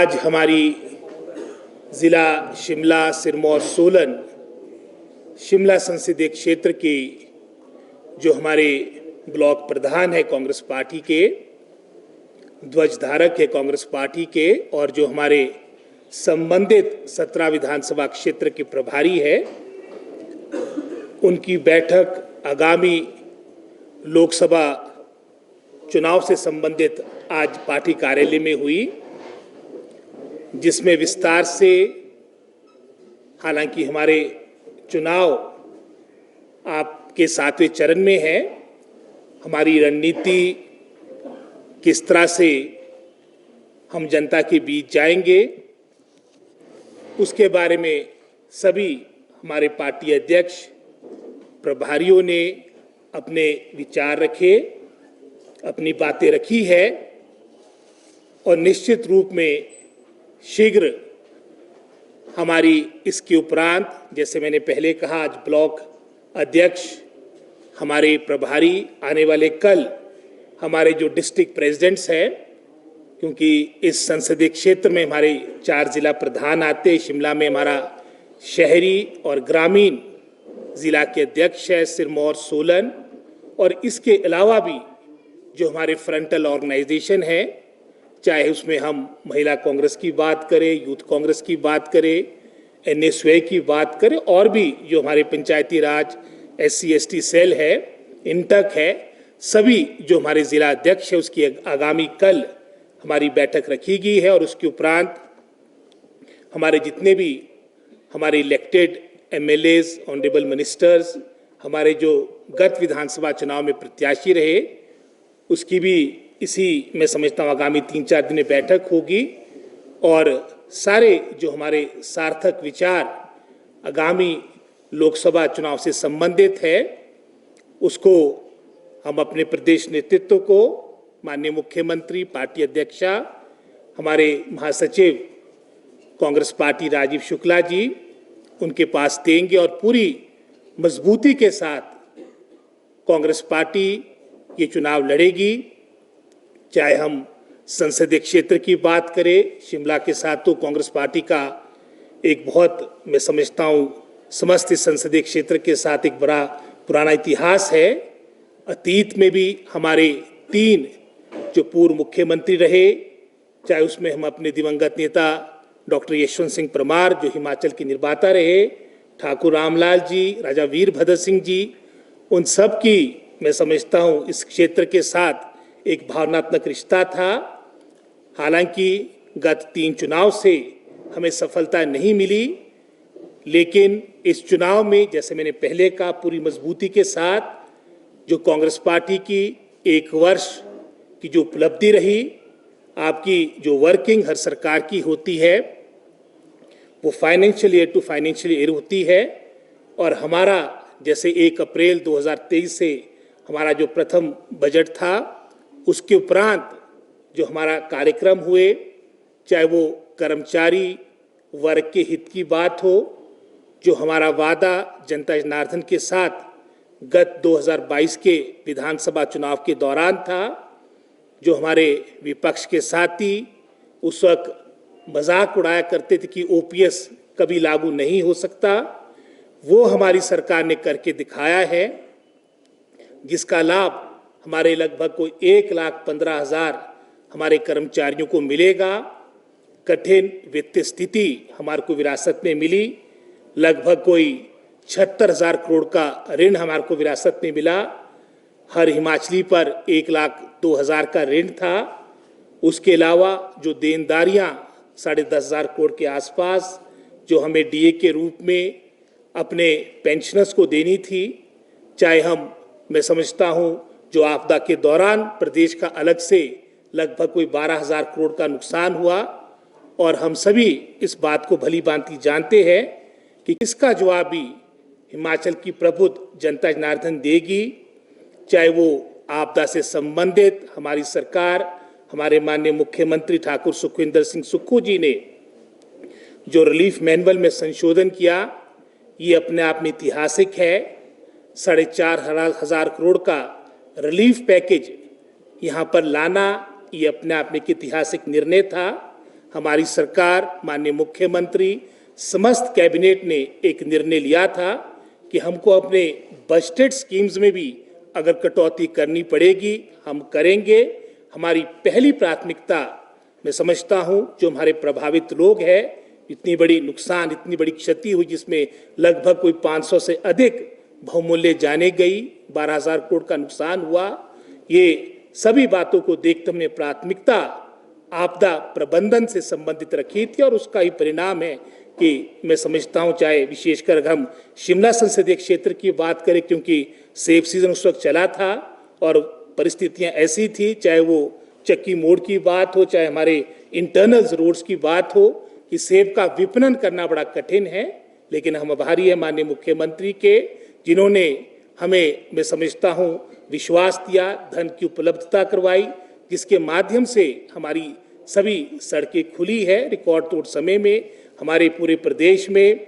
आज हमारी ज़िला शिमला, सिरमौर, सोलन, शिमला संसदीय क्षेत्र के जो हमारे ब्लॉक प्रधान है कांग्रेस पार्टी के, ध्वजधारक है कांग्रेस पार्टी के, और जो हमारे संबंधित 17 विधानसभा क्षेत्र के प्रभारी है, उनकी बैठक आगामी लोकसभा चुनाव से संबंधित आज पार्टी कार्यालय में हुई, जिसमें विस्तार से, हालांकि हमारे चुनाव आपके 7वें चरण में है, हमारी रणनीति किस तरह से हम जनता के बीच जाएंगे, उसके बारे में सभी हमारे पार्टी अध्यक्ष प्रभारियों ने अपने विचार रखे, अपनी बातें रखी है, और निश्चित रूप में शीघ्र हमारी इसके उपरांत, जैसे मैंने पहले कहा, आज ब्लॉक अध्यक्ष, हमारे प्रभारी आने वाले कल हमारे जो डिस्ट्रिक्ट प्रेसिडेंट्स हैं, क्योंकि इस संसदीय क्षेत्र में हमारे 4 जिला प्रधान आते हैं। शिमला में हमारा शहरी और ग्रामीण जिला के अध्यक्ष है, सिरमौर, सोलन, और इसके अलावा भी जो हमारे फ्रंटल ऑर्गेनाइजेशन है, चाहे उसमें हम महिला कांग्रेस की बात करें, यूथ कांग्रेस की बात करें, NSY की बात करें, और भी जो हमारे पंचायती राज SC/ST सेल है, इंटक है, सभी जो हमारे जिला अध्यक्ष है, उसकी आगामी कल हमारी बैठक रखी गई है। और उसके उपरांत हमारे जितने भी हमारे इलेक्टेड MLAs, ऑनरेबल मिनिस्टर्स, हमारे जो गत विधानसभा चुनाव में प्रत्याशी रहे, उसकी भी इसी मैं समझता हूँ आगामी 3-4 दिन में बैठक होगी, और सारे जो हमारे सार्थक विचार आगामी लोकसभा चुनाव से संबंधित है, उसको हम अपने प्रदेश नेतृत्व को, माननीय मुख्यमंत्री, पार्टी अध्यक्षा, हमारे महासचिव कांग्रेस पार्टी राजीव शुक्ला जी, उनके पास देंगे, और पूरी मजबूती के साथ कांग्रेस पार्टी ये चुनाव लड़ेगी। चाहे हम संसदीय क्षेत्र की बात करें, शिमला के साथ तो कांग्रेस पार्टी का एक बहुत, मैं समझता हूँ, समस्त संसदीय क्षेत्र के साथ एक बड़ा पुराना इतिहास है। अतीत में भी हमारे 3 जो पूर्व मुख्यमंत्री रहे, चाहे उसमें हम अपने दिवंगत नेता डॉक्टर यशवंत सिंह परमार, जो हिमाचल के निर्माता रहे, ठाकुर रामलाल जी, राजा वीरभद्र सिंह जी, उन सब की मैं समझता हूँ इस क्षेत्र के साथ एक भावनात्मक रिश्ता था। हालांकि गत 3 चुनाव से हमें सफलता नहीं मिली, लेकिन इस चुनाव में, जैसे मैंने पहले कहा, पूरी मजबूती के साथ जो कांग्रेस पार्टी की 1 वर्ष की जो उपलब्धि रही, आपकी जो वर्किंग हर सरकार की होती है, वो financial year to financial year होती है, और हमारा जैसे 1 अप्रैल 2023 से हमारा जो प्रथम बजट था, उसके उपरांत जो हमारा कार्यक्रम हुए, चाहे वो कर्मचारी वर्ग के हित की बात हो, जो हमारा वादा जनता जनार्दन के साथ गत 2022 के विधानसभा चुनाव के दौरान था, जो हमारे विपक्ष के साथी उस वक्त मजाक उड़ाया करते थे कि OPS कभी लागू नहीं हो सकता, वो हमारी सरकार ने करके दिखाया है, जिसका लाभ हमारे लगभग कोई 1,15,000 हमारे कर्मचारियों को मिलेगा। कठिन वित्तीय स्थिति हमारे को विरासत में मिली, लगभग कोई 76,000 करोड़ का ऋण हमारे को विरासत में मिला। हर हिमाचली पर 1,02,000 का ऋण था। उसके अलावा जो देनदारियां 10,500 करोड़ के आसपास जो हमें DA के रूप में अपने पेंशनर्स को देनी थी, चाहे हम, मैं समझता हूं, जो आपदा के दौरान प्रदेश का अलग से लगभग कोई 12,000 करोड़ का नुकसान हुआ, और हम सभी इस बात को भली भांति जानते हैं कि इसका जवाब भी हिमाचल की प्रबुद्ध जनता जनार्दन देगी। चाहे वो आपदा से संबंधित हमारी सरकार, हमारे माननीय मुख्यमंत्री ठाकुर सुखविंदर सिंह सुक्खू जी ने जो रिलीफ मैनुअल में संशोधन किया, ये अपने आप में ऐतिहासिक है। 4,500 करोड़ का रिलीफ पैकेज यहाँ पर लाना, ये अपने आप में एक ऐतिहासिक निर्णय था। हमारी सरकार, माननीय मुख्यमंत्री, समस्त कैबिनेट ने एक निर्णय लिया था कि हमको अपने बजटेड स्कीम्स में भी अगर कटौती करनी पड़ेगी हम करेंगे। हमारी पहली प्राथमिकता, मैं समझता हूं, जो हमारे प्रभावित लोग हैं, इतनी बड़ी नुकसान, इतनी बड़ी क्षति हुई जिसमें लगभग कोई 500 से अधिक बहुमूल्य जाने गई, 12,000 करोड़ का नुकसान हुआ। ये सभी बातों को देखते हमने प्राथमिकता आपदा प्रबंधन से संबंधित रखी थी और उसका ही परिणाम है कि मैं समझता हूं, चाहे विशेषकर अगर हम शिमला संसदीय क्षेत्र की बात करें, क्योंकि सेब सीजन उस वक्त चला था और परिस्थितियां ऐसी थी, चाहे वो चक्की मोड़ की बात हो, चाहे हमारे इंटरनल रोड्स की बात हो, कि सेब का विपणन करना बड़ा कठिन है। लेकिन हम आभारी हैं माननीय मुख्यमंत्री के, जिन्होंने हमें, मैं समझता हूं, विश्वास दिया, धन की उपलब्धता करवाई, जिसके माध्यम से हमारी सभी सड़कें खुली है रिकॉर्ड तोड़ समय में। हमारे पूरे प्रदेश में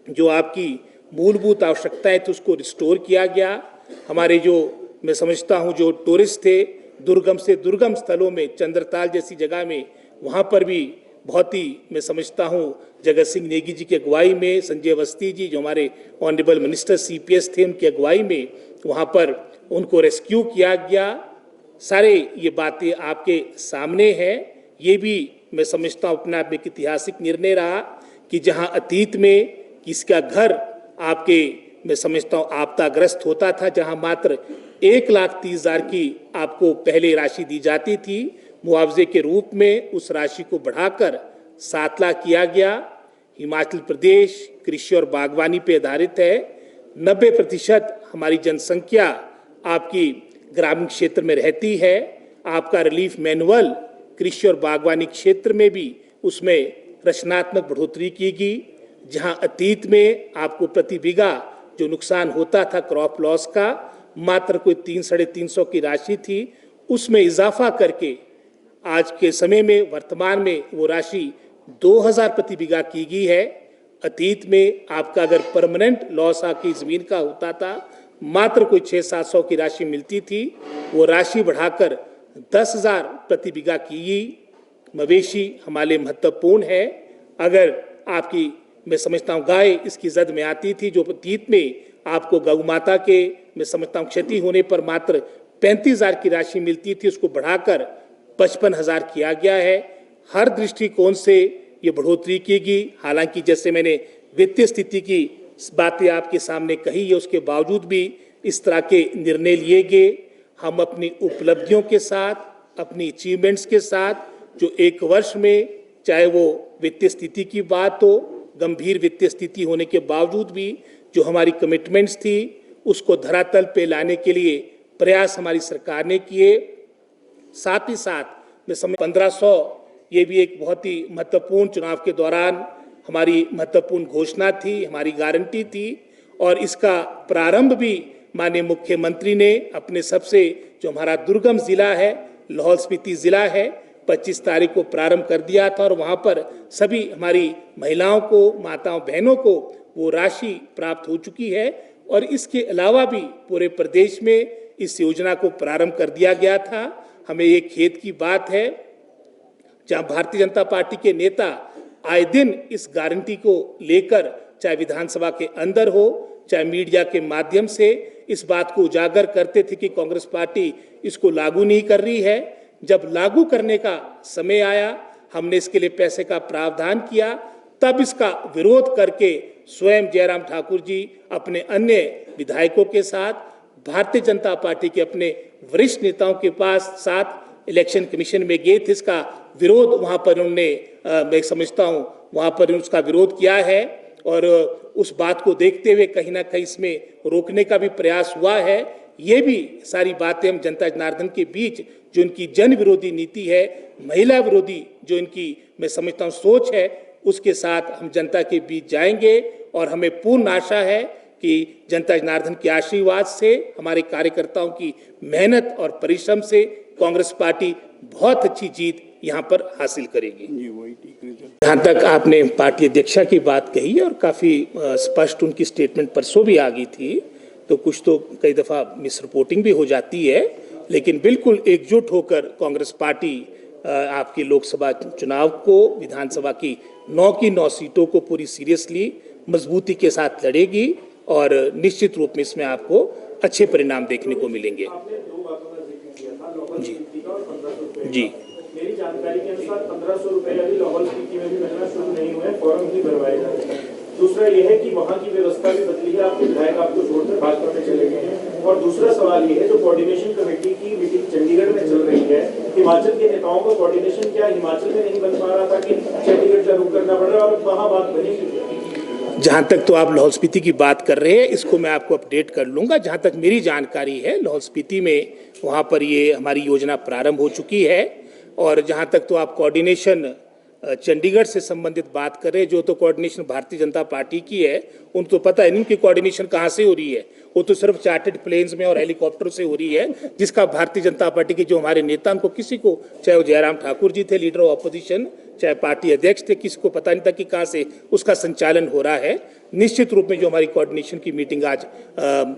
जो आपकी मूलभूत आवश्यकताएं थी उसको रिस्टोर किया गया। हमारे जो, मैं समझता हूं, जो टूरिस्ट थे दुर्गम से दुर्गम स्थलों में, चंद्रताल जैसी जगह में, वहां पर भी बहुत ही, मैं समझता हूं, जगत सिंह नेगी जी की अगुवाई में, संजय अवस्थी जी जो हमारे ऑनरेबल मिनिस्टर सीपीएस थे उनकी अगुवाई में वहां पर उनको रेस्क्यू किया गया। सारे ये बातें आपके सामने हैं। ये भी मैं समझता हूं अपने आप में एक ऐतिहासिक निर्णय रहा कि जहां अतीत में किसका घर आपके, मैं समझता हूं, आपदाग्रस्त होता था, जहां मात्र 1,30,000 की आपको पहले राशि दी जाती थी मुआवजे के रूप में, उस राशि को बढ़ाकर 7 लाख किया गया। हिमाचल प्रदेश कृषि और बागवानी पे आधारित है। 90% हमारी जनसंख्या आपकी ग्रामीण क्षेत्र में रहती है। आपका रिलीफ मैनुअल कृषि और बागवानी क्षेत्र में भी उसमें रचनात्मक बढ़ोतरी की गई। जहां अतीत में आपको प्रति बीघा जो नुकसान होता था क्रॉप लॉस का, मात्र कोई 300-350 की राशि थी, उसमें इजाफा करके आज के समय में, वर्तमान में, वो राशि 2,000 प्रति बीघा की गई है। अतीत में आपका अगर परमानेंट लॉस आपकी जमीन का होता था, मात्र कोई 600-700 की राशि मिलती थी, वो राशि बढ़ाकर 10,000 प्रति बीघा की गई। मवेशी हमारे लिए महत्वपूर्ण है। अगर आपकी, मैं समझता हूँ, गाय इसकी जद में आती थी, जो अतीत में आपको गौ माता के, मैं समझता हूँ, क्षति होने पर मात्र 35,000 की राशि मिलती थी, उसको बढ़ाकर 55,000 किया गया है। हर दृष्टिकोण से ये बढ़ोतरी की गई। हालांकि जैसे मैंने वित्तीय स्थिति की बातें आपके सामने कही है, उसके बावजूद भी इस तरह के निर्णय लिए गए। हम अपनी उपलब्धियों के साथ, अपनी अचीवमेंट्स के साथ, जो एक वर्ष में, चाहे वो वित्तीय स्थिति की बात हो, गंभीर वित्तीय स्थिति होने के बावजूद भी जो हमारी कमिटमेंट्स थी उसको धरातल पे लाने के लिए प्रयास हमारी सरकार ने किए। साथ ही साथ मैं समझ 1500, ये भी एक बहुत ही महत्वपूर्ण चुनाव के दौरान हमारी महत्वपूर्ण घोषणा थी, हमारी गारंटी थी, और इसका प्रारंभ भी माननीय मुख्यमंत्री ने अपने सबसे, जो हमारा दुर्गम जिला है, लाहौल स्पीति जिला है, 25 तारीख को प्रारंभ कर दिया था और वहां पर सभी हमारी महिलाओं को, माताओं बहनों को वो राशि प्राप्त हो चुकी है। और इसके अलावा भी पूरे प्रदेश में इस योजना को प्रारंभ कर दिया गया था। हमें ये खेद की बात है जहां भारतीय जनता पार्टी के नेता आए दिन इस गारंटी को लेकर, चाहे विधानसभा के अंदर हो, चाहे मीडिया के माध्यम से, इस बात को उजागर करते थे कि कांग्रेस पार्टी इसको लागू नहीं कर रही है। जब लागू करने का समय आया, हमने इसके लिए पैसे का प्रावधान किया, तब इसका विरोध करके स्वयं जयराम ठाकुर जी अपने अन्य विधायकों के साथ, भारतीय जनता पार्टी के अपने वरिष्ठ नेताओं के पास साथ इलेक्शन कमीशन में गए थे। इसका विरोध वहां पर उन्होंने, मैं समझता हूं, वहां पर उसका विरोध किया है और उस बात को देखते हुए कहीं ना कहीं इसमें रोकने का भी प्रयास हुआ है। ये भी सारी बातें हम जनता जनार्दन के बीच, जो इनकी जन विरोधी नीति है, महिला विरोधी जो इनकी, मैं समझता हूँ, सोच है, उसके साथ हम जनता के बीच जाएंगे। और हमें पूर्ण आशा है कि जनता जनार्दन के आशीर्वाद से, हमारे कार्यकर्ताओं की मेहनत और परिश्रम से कांग्रेस पार्टी बहुत अच्छी जीत यहाँ पर हासिल करेगी। जहाँ तक आपने पार्टी अध्यक्षा की बात कही और काफी स्पष्ट उनकी स्टेटमेंट परसों भी आ गई थी, तो कुछ तो कई दफा मिस रिपोर्टिंग भी हो जाती है, लेकिन बिल्कुल एकजुट होकर कांग्रेस पार्टी आपके लोकसभा चुनाव को, विधानसभा की 9 की 9 सीटों को पूरी सीरियसली मजबूती के साथ लड़ेगी और निश्चित रूप में इसमें आपको अच्छे परिणाम देखने को मिलेंगे। जी जी मेरी जानकारी के अनुसार 1500 रुपए अभी लाहौल स्पीति में भी मिलना शुरू नहीं हुए, फॉर्म ही भरवाए जा रहे हैं। दूसरा यह है कि वहाँ की व्यवस्था भी बदली है, आपके विधायक आपको छोड़कर भाजपा में चले गए हैं। और दूसरा सवाल ये है, जो कोऑर्डिनेशन कमेटी की मीटिंग चंडीगढ़ में चल रही है, हिमाचल के नेताओं का कोऑर्डिनेशन क्या हिमाचल में नहीं बन पा रहा था कि चंडीगढ़ का रुख करना पड़ रहा है, और वहाँ बात बनेगी? जहाँ तक तो आप लाहौल स्पीति की बात कर रहे हैं, इसको मैं आपको अपडेट कर लूँगा। जहाँ तक मेरी जानकारी है, लाहौल स्पीति में वहाँ पर ये हमारी योजना प्रारंभ हो चुकी है। और जहाँ तक तो आप कोऑर्डिनेशन चंडीगढ़ से संबंधित बात कर रहे हैं, जो तो कोऑर्डिनेशन भारतीय जनता पार्टी की है, उनको तो पता है नहीं कि कोऑर्डिनेशन कहाँ से हो रही है। वो तो सिर्फ चार्टर्ड प्लेन्स में और हेलीकॉप्टर से हो रही है, जिसका भारतीय जनता पार्टी के जो हमारे नेता, उनको किसी को, चाहे वो जयराम ठाकुर जी थे लीडर ऑफ ऑपोजिशन, चाहे पार्टी अध्यक्ष थे, किसी को पता नहीं था कि कहाँ से उसका संचालन हो रहा है। निश्चित रूप में जो हमारी कोऑर्डिनेशन की मीटिंग आज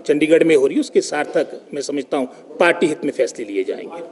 चंडीगढ़ में हो रही है, उसके सार्थक मैं समझता हूँ पार्टी हित में फैसले लिए जाएंगे।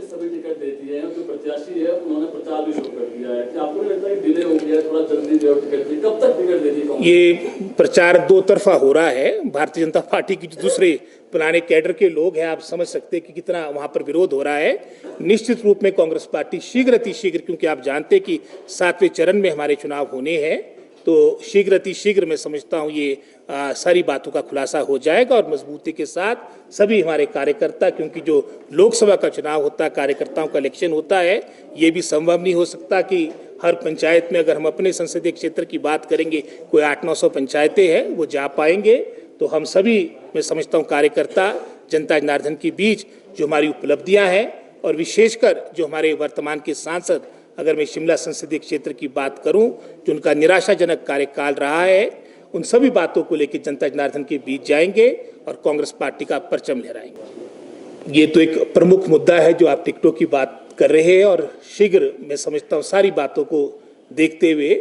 सभी टिकट देती है, जो प्रत्याशी है उन्होंने प्रचार भी शुरू कर दिया है कि आपको नहीं लगता है डिले हो गया, थोड़ा जल्दी जो टिकट दी, कब तक टिकट देगी? ये प्रचार दो तरफा हो रहा है। भारतीय जनता पार्टी की जो दूसरे पुराने कैडर के लोग हैं, आप समझ सकते हैं कि कितना वहां पर विरोध हो रहा है। निश्चित रूप में कांग्रेस पार्टी शीघ्र अतिशीघ्र, क्योंकि आप जानते हैं कि 7वें चरण में हमारे चुनाव होने हैं, तो शीघ्र अतिशीघ्र मैं समझता हूँ ये सारी बातों का खुलासा हो जाएगा और मजबूती के साथ सभी हमारे कार्यकर्ता, क्योंकि जो लोकसभा का चुनाव होता है, कार्यकर्ताओं का इलेक्शन होता है, ये भी संभव नहीं हो सकता कि हर पंचायत में, अगर हम अपने संसदीय क्षेत्र की बात करेंगे, कोई 800-900 पंचायतें हैं, वो जा पाएंगे। तो हम सभी मैं समझता हूँ कार्यकर्ता जनता जनार्दन के बीच जो हमारी उपलब्धियाँ हैं, और विशेषकर जो हमारे वर्तमान के सांसद, अगर मैं शिमला संसदीय क्षेत्र की बात करूं, जो उनका निराशाजनक कार्यकाल रहा है, उन सभी बातों को लेकर जनता जनार्दन के बीच जाएंगे और कांग्रेस पार्टी का परचम लहराएंगे। ये तो एक प्रमुख मुद्दा है जो आप टिकटों की बात कर रहे हैं, और शीघ्र मैं समझता हूँ सारी बातों को देखते हुए,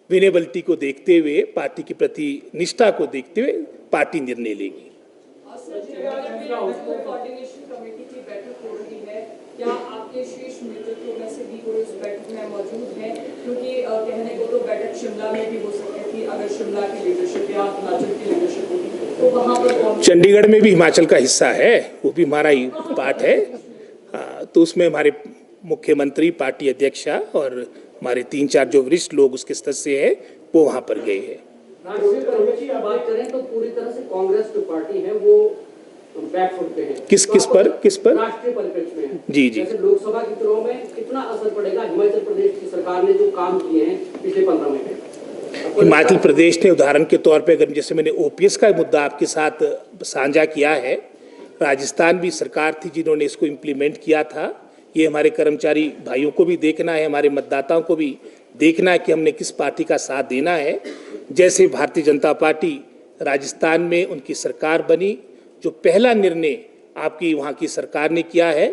विनेबिलिटी को देखते हुए, पार्टी के प्रति निष्ठा को देखते हुए पार्टी निर्णय लेगी। क्या आपके शीर्ष नेतृत्व में से भी कोई उस बैठक में मौजूद है? क्योंकि कहने को तो बैठक शिमला में भी हो सकती थी, अगर शिमला की लीडरशिप या हिमाचल की लीडरशिप होती तो वहाँ पर चंडीगढ़ में भी हिमाचल का हिस्सा है, वो भी हमारा ही पार्ट है। तो उसमें हमारे मुख्यमंत्री, पार्टी अध्यक्ष और हमारे 3-4 जो वरिष्ठ लोग उसके सदस्य हैं, वो वहाँ पर गए हैं। बात करें तो पूरी तरह से कांग्रेस जो पार्टी है वो बैकफुट पे है। किस पर? राष्ट्रीय परिप्रेक्ष्य में जी। जैसे लोकसभा के चुनाव में कितना असर पड़ेगा हिमाचल प्रदेश की सरकार ने जो काम किए हैं पिछले 15 महीने? हिमाचल प्रदेश ने उदाहरण के तौर पे, अगर जैसे मैंने ओपीएस का मुद्दा आपके साथ साझा किया है, राजस्थान भी सरकार थी जिन्होंने इसको इम्प्लीमेंट किया था। ये हमारे कर्मचारी भाइयों को भी देखना है, हमारे मतदाताओं को भी देखना है कि हमने किस पार्टी का साथ देना है। जैसे भारतीय जनता पार्टी राजस्थान में उनकी सरकार बनी, जो पहला निर्णय आपकी वहाँ की सरकार ने किया है,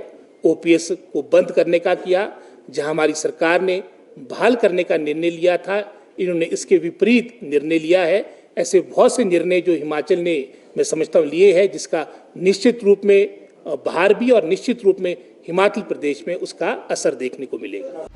ओपीएस को बंद करने का किया। जहाँ हमारी सरकार ने बहाल करने का निर्णय लिया था, इन्होंने इसके विपरीत निर्णय लिया है। ऐसे बहुत से निर्णय जो हिमाचल ने मैं समझता हूँ लिए हैं, जिसका निश्चित रूप में बाहर भी और निश्चित रूप में हिमाचल प्रदेश में उसका असर देखने को मिलेगा।